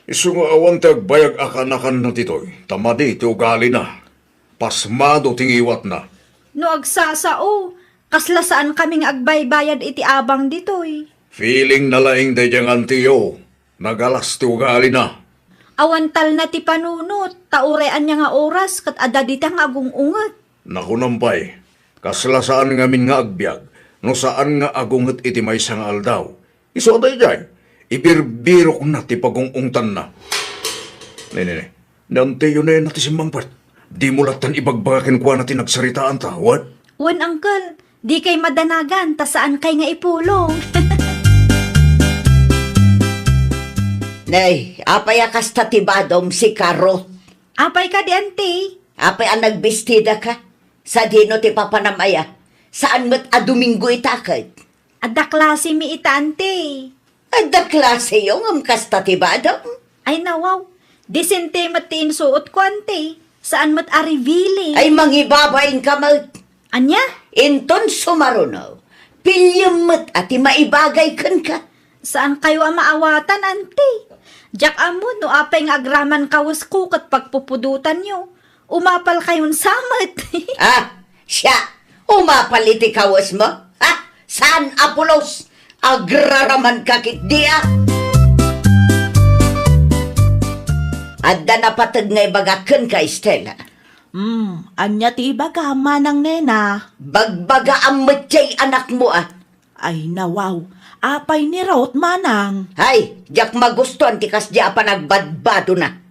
Isungo awan ti agbayag akanakan na titoy. Tamadi ti ugali na. Pasmado tingiwat na.
No agsasao, kasla saan kaming agbaybayad iti abang ditoy.
Feeling nalaing dayang antiyo. Nagalas ti ugali na.
Awantal na ti panunot, taurean niya nga oras kat adadita nga agungungat.
Nakunampay, kasla saan ngamin nga agbyag, no saan nga agungat iti may sang aldaw. Iso day jay, ibirbirok na ti pagungungtan na. Nene, nantiyo na yun natin simbangpat. Di mo latan ibagbagakin kwa natin nagsaritaan ta, what?
Wan, uncle, di kay madanagan, ta saan kay nga ipulong.
Nay, apay akas tatibadom si Karot.
Apay ka di, ante.
Apay ang nagbistida ka. Sa dino ti papanamaya. Saan mo't Domingo itakad?
Adda klase mi ita, ante.
Adda klase yung amkas tatibadom.
Ay nawaw, disente matiin suot ko, ante. Saan mat arivili?
Ay mangibabain ka mo't.
Anya?
Inton sumarunaw. Pilyam mo't ati maibagay kan ka.
Saan kayo ang maawatan, ante? Diyak amo, no apay nga agraman kawas ko kat pagpupudutan nyo. Umapal kayon samat.
Siya, umapaliti kawas mo? Saan Apolos? Agraraman kakit diya? Adda na patag nga ibagakan ka, Estela.
Anya ti ibaga manang nena.
Bagbaga ang matjay anak mo
Ay nawaw, apay ni Rot manang.
Hay, jak magustuhan tikas diya pa nagbadbado na.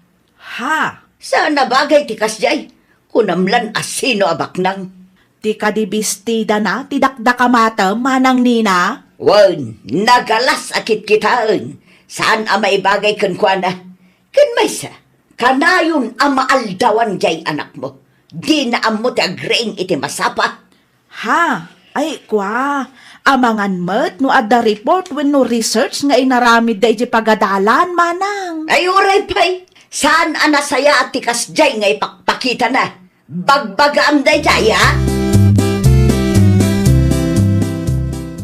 Ha?
Sana bagay tikas diyay? Kunamlan asino abaknang.
Ti kadibistida na, ti dakdakamata manang nina.
Wan, nagalas akit kitaan. Saan ang maibagay kan kwa na? Kan may sa, kanayon ang maaldawan jay anak mo. Di na amo ti agreing iti masapa.
Ha? Ay kwa, amangan met no adda report when no research nga inaramid da iti pagadalan manang.
Ay uray pay, saan ang nasaya at tikas jay nga ipakpakita na? Bagbaga ang day jay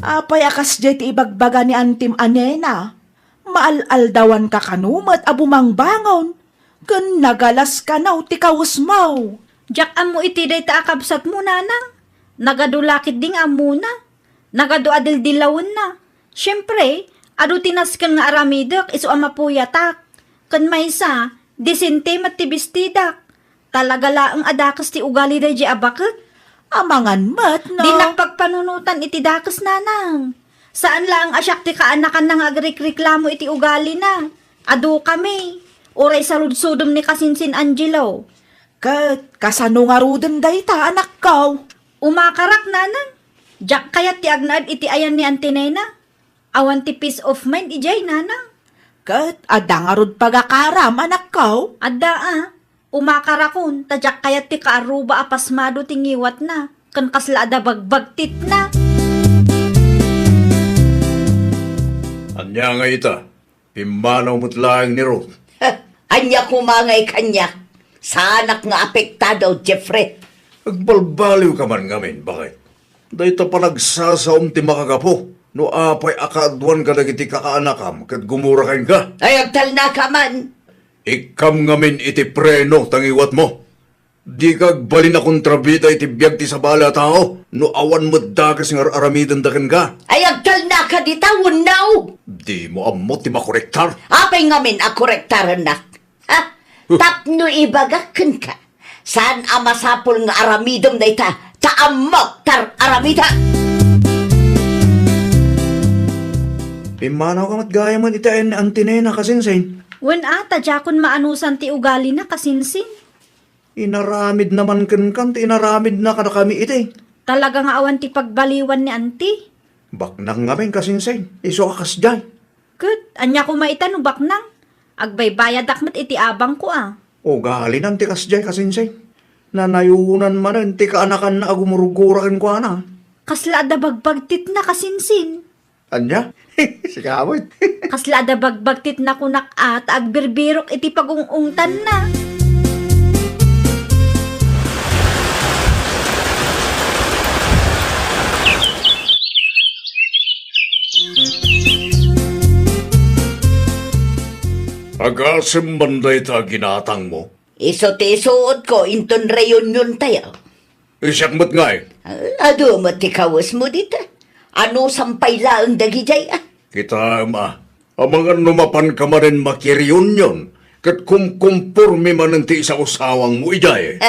Apay akas jay ti ibagbaga ni antim anena. Maaldawan ka kanumat abumang bangon. Kun nagalas ka naw ti kawusmaw.
Diyak amo iti day ta akabsat mo, nanang. Nagadulakit ding amo na. Nagaduadil dilawon na. Siyempre, adu tinaskan nga aramidak iso amapuyatak. Kan may sa, disente matibestidak. Talaga laang adakas ti ugali day di abakit.
Amangan met no.
Di nakpagpanunutan iti dakas, nanang. Saan lang asyak ti kaanakan nang agrikreklamo iti ugali na. Adu kami. Oray sa ludsudom ni kasinsin Angelo.
Kat, kasano nga ruden dayta, anak ko?
Umakarak nanang. Jack kayat ti agnaad iti ayan ni Antinena. Awan ti peace of mind ijay nanang.
Kat, ada nga rod pagakaram, anak ko.
Adda umakarakon. Tadyak kayat ti kaaruba apasmado tingiwat na. Kan kasla ada bagbagtit na.
Anya nga ita, pimbanaw mo't laang ni Ruth.
Anya kumangay kanya. Sa anak nga apektado, Jeffrey.
Agbalbaliw ka man ngamin, bakit? Dahito pa nagsasaom ti makagapo, no apay akaadwan ka dagiti kakaanakam, kat gumura kain ka.
Ay, agtal na ka man.
Ikam ngamin iti preno, tangiwat mo. Di kag balin akong trabita iti biyag ti sabala tao, no awan mo dagas nga aramidan dagan ka.
Ay, agtal na ka di tawon now.
Di mo amot ti makorektar.
Apay ngamin akorektaran na. Ha? Tapno ibagakan ka. Saan amasapol nga aramidom na ita? Taamok tar aramida.
Pimanaw ka matgaya man itain ni Antinena kasinsin.
Wen tadjakon maanusan ti ugali na kasinsin.
Inaramid naman kan ti inaramid na kada kami iti.
Talaga nga awan ti pagbaliwan ni auntie.
Baknang ngamin kasinsin, iso akas jay.
Kat, anya ko maitan ubak nang. Agbaybayad akmat iti abang ko
O galinan ti kasjay kasinsin. Nanayunan man ti kaanakan na agumurugurakin ko ana.
Kasla da bagbagtit na kasinsin.
Anya? Sikamot.
Kasla da bagbagtit na kunak at agbirbirok iti pagungungtan na.
Agasim banday ta ginatang mo.
Iso ti isuot ko inton reunion tayo.
Isyak mo't nga eh.
Ado mo ti kawas mo dito. Ano sampay laang dagijay
Kita amangan numapan ka man rin makireunion. Kat kumkumpurmi man ti isa usawang mo ijay.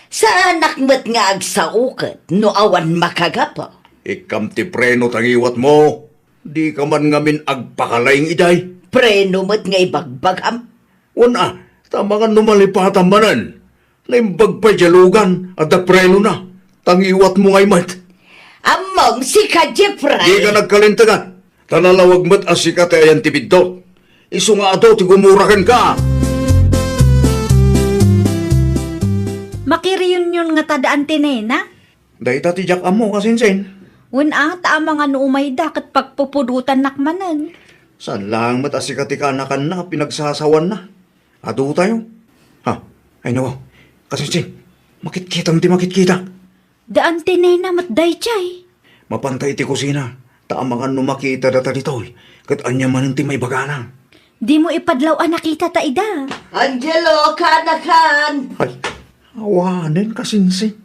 Sa anak mo't nga agsaukat no awan makagapo.
Ikam ti preno tangiwat mo. Di ka man ngamin agpakalayng ijay.
Preno mo't nga ibagbagam.
Una, tamangan numalipatan manan. Naimbag pa jalugan at da preno na. Tangiwat mo ngay mat.
Among si ka Jeffrey.
Di ka nagkalintagan. Tanalawag mat asikat ay ayan tibidto. Isu nga ato ti gumurakan ka.
Makireunion nga tada Antinena.
Dahil ti jak amo kasinsin.
Wen taama nga no umay da kat pagpupudutan nakmanan.
Saan lang mat asikat ti kaanakan na pinagsasawan na. Ato tayo. Ha? Ay nawa. Kasinsin. Makitkitang ti makitkita.
Da Antinena matday chay.
Mapantay ti kusina. Taamangan no makita data dito. Kat anya man ti may bagana.
Di mo ipadlaw nakita ta ida.
Angelo, kanakan.
Ay, awanin kasinsin.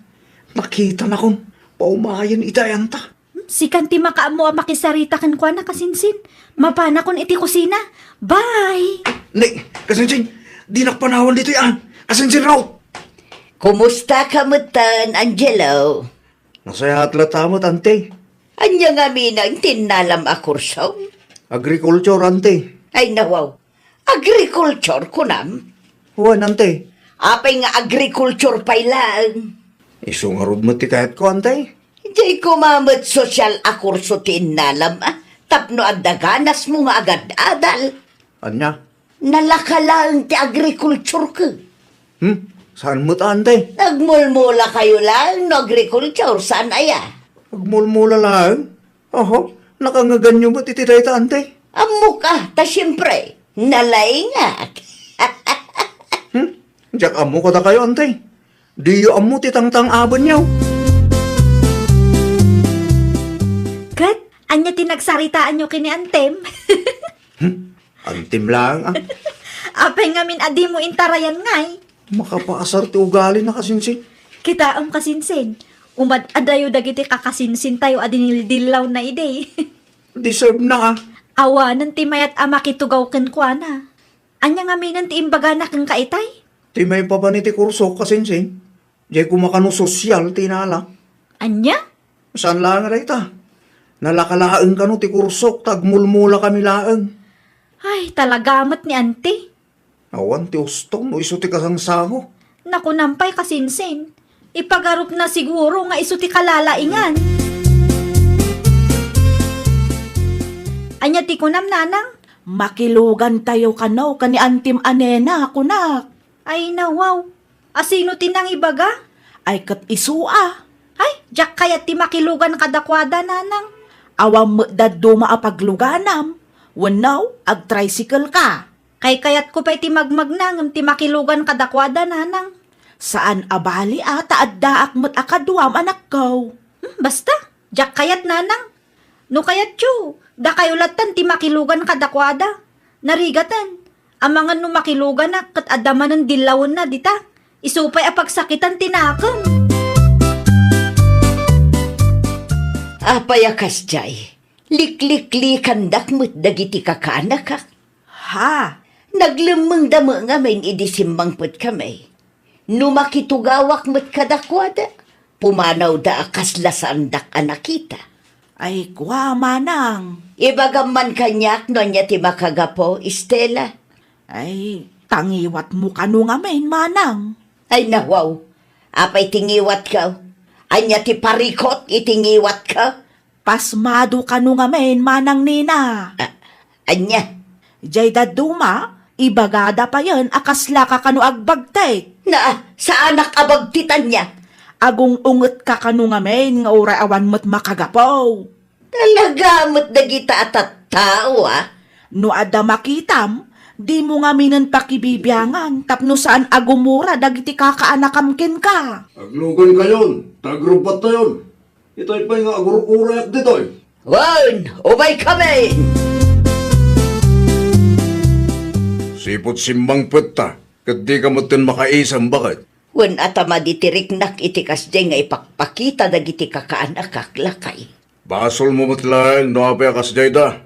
Nakita na kong paumayan itayan ta.
Si kanti makaamo makisarita kan kwa na kasinsin. Mapana kon iti kusina. Bye!
Ni, kasinsin. Di nakpanawan dito yan. Kasinsin raw.
Kumusta ka mutan, Angelo?
Nasaya atlatamot, ante.
Anya nga minang tinalam akursaw?
Agriculture, ante.
Ay nawaw, agriculture kunam?
Huwan, ante.
Apay nga agriculture pay lang.
Isungarod mo ti kahit ko, ante.
Di kumamot social akurso tinalam tapno adaganas mo nga agad adal.
Anya?
Nalakalaan ti agriculture ka.
Saan mo ta, ante?
Nagmulmula kayo lang no agriculture, saan aya?
Agmulmula lang. Oho, nakangaganyo mo titiray ta, ante.
Amo ka, ta siyempre, nalaingat.
Diyak amo ka ta kayo, ante. Di yo amo titangtang abon niyaw.
Kat, anya tinagsaritaan nyo kini Antem.
Antim lang, ah.
Apay ngamin adi mo intarayan ngay.
Makapaasar ti ugali na kasinsin.
Kita ang kasinsin. Umad adayo dagiti kakasinsin tayo adinildilaw na ide.
Deserve na, ah.
Awanan ti mayat makitugaw ken kwa na. Anya nga minan ti imbaga na kang kaitay.
Ti may pa ba ni ti kurso kasinsin? Diyan kumakano sosyal, tinala.
Anya?
Saan lang rin ta? Nalakalaang ka no ti kursok, tagmulmula kami laang.
Ay, talagamat ni ante.
Awan ti ustong no iso ti kasangsango.
Naku nampay kasinsin. Ipagarup na siguro nga iso ti kalalaingan. Anya ti kunam nanang?
Makilugan tayo kanaw kani Antim Anena, kunak.
Ay nawaw. Asino tinang ibaga?
Ay kat isua.
Ay, jak kayat ti makilugan kadakwada nanang.
Awam mo daddo maapagluganam. Wanaw, ag-tricycle ka.
Kay kayat ko pa iti magmagnangam ti makilugan kadakwada nanang.
Saan abali ata addaak mo't akadwam anak ko.
Basta, jak kayat nanang. No kayat yu, da kayo latan ti makilugan kadakwada. Narigatan, amangan no makilugan na kat adaman ng dilawon na dita. Isupay apagsakitan tinakam.
Apay akas jay. Liklik-likan dakmut dagiti kakaanak ka.
Ha?
Naglemeng damo nga main idisimbang put kami. Numakitugawak mo't kadakwada. Pumanaw da akas lasandak anakita.
Ay kwa manang.
Ibagaman kanyak no niya ti makagapo, Estela.
Ay, tangiwat mo kanu nga main manang.
Ay nawaw, apay tingiwat ka. Anya ti parikot itingiwat ka.
Pasmado kanu nga main manang nina.
Anya,
Jay daduma, ibagada pa yan akasla ka kanu agbagtek.
na sa anak abagtitan niya.
Agong unget ka kanu nga main nga ura awan mo't makagapaw.
Talaga mo't dagita at tao
No ada makitam, di mo nga minan pakibibyangan tapno saan agumura dagiti kakaanakamkin ka.
Aglugan kayon, tagrubat tayon. Ito'y pa nga agururayak dito'y.
Wan, ubay kami.
Sipot simbang peta, kat di ka motin makaisang bakit.
Wan atama ditiriknak itikas di nga ipakpakita dagiti kakaanak kaklakay.
Basol mo matlaeng no apay akas jayda.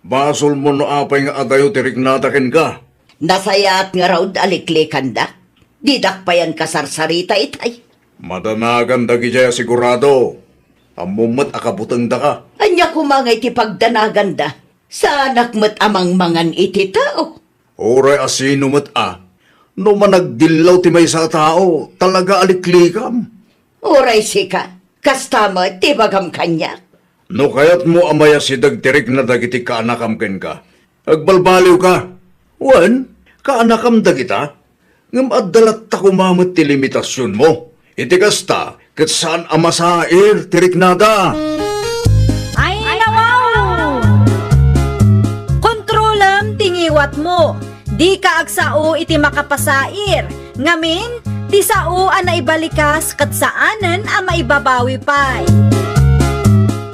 Basol mo no apay nga adayo tirik natakin ka.
Nasayat nga raw aliklikan da. Didak pa yan kasarsarita itay.
Madanagan dagi jaya sigurado. Amumat akabutang da ka.
Anya kumangay ti pagdanagan da. Sa anak mo't amang mangan iti tao.
Oray asino mat No managdilaw ti may sa tao, talaga aliklikam.
Oray sika, kastama ti bagam kanya.
No kayat mo amaya si dagtirik na dagiti kaanakam ken ka. Agbalbaliw ka. Wan, kaanakam dagita. Ngam addalat ta kumamot ti limitasyon mo. Iti kasta, kat saan amasair tirik nada.
Ay nawaw! Kontrolam tingiwat mo. Di ka agsao iti makapasair. Ngamin, ti sao a naibalikas kat saanan a maibabawi pay.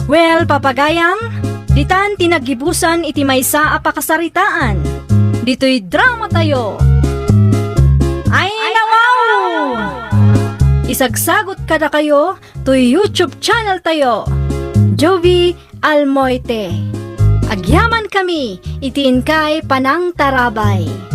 Well, papagayam, ditan tinagibusan iti maysa a pakasaritaan. Dito'y drama tayo. Ay nawaw! Isagsagot kada kayo to YouTube channel tayo. Jovi Almoite. Agyaman kami, itiin kay Panang Tarabay.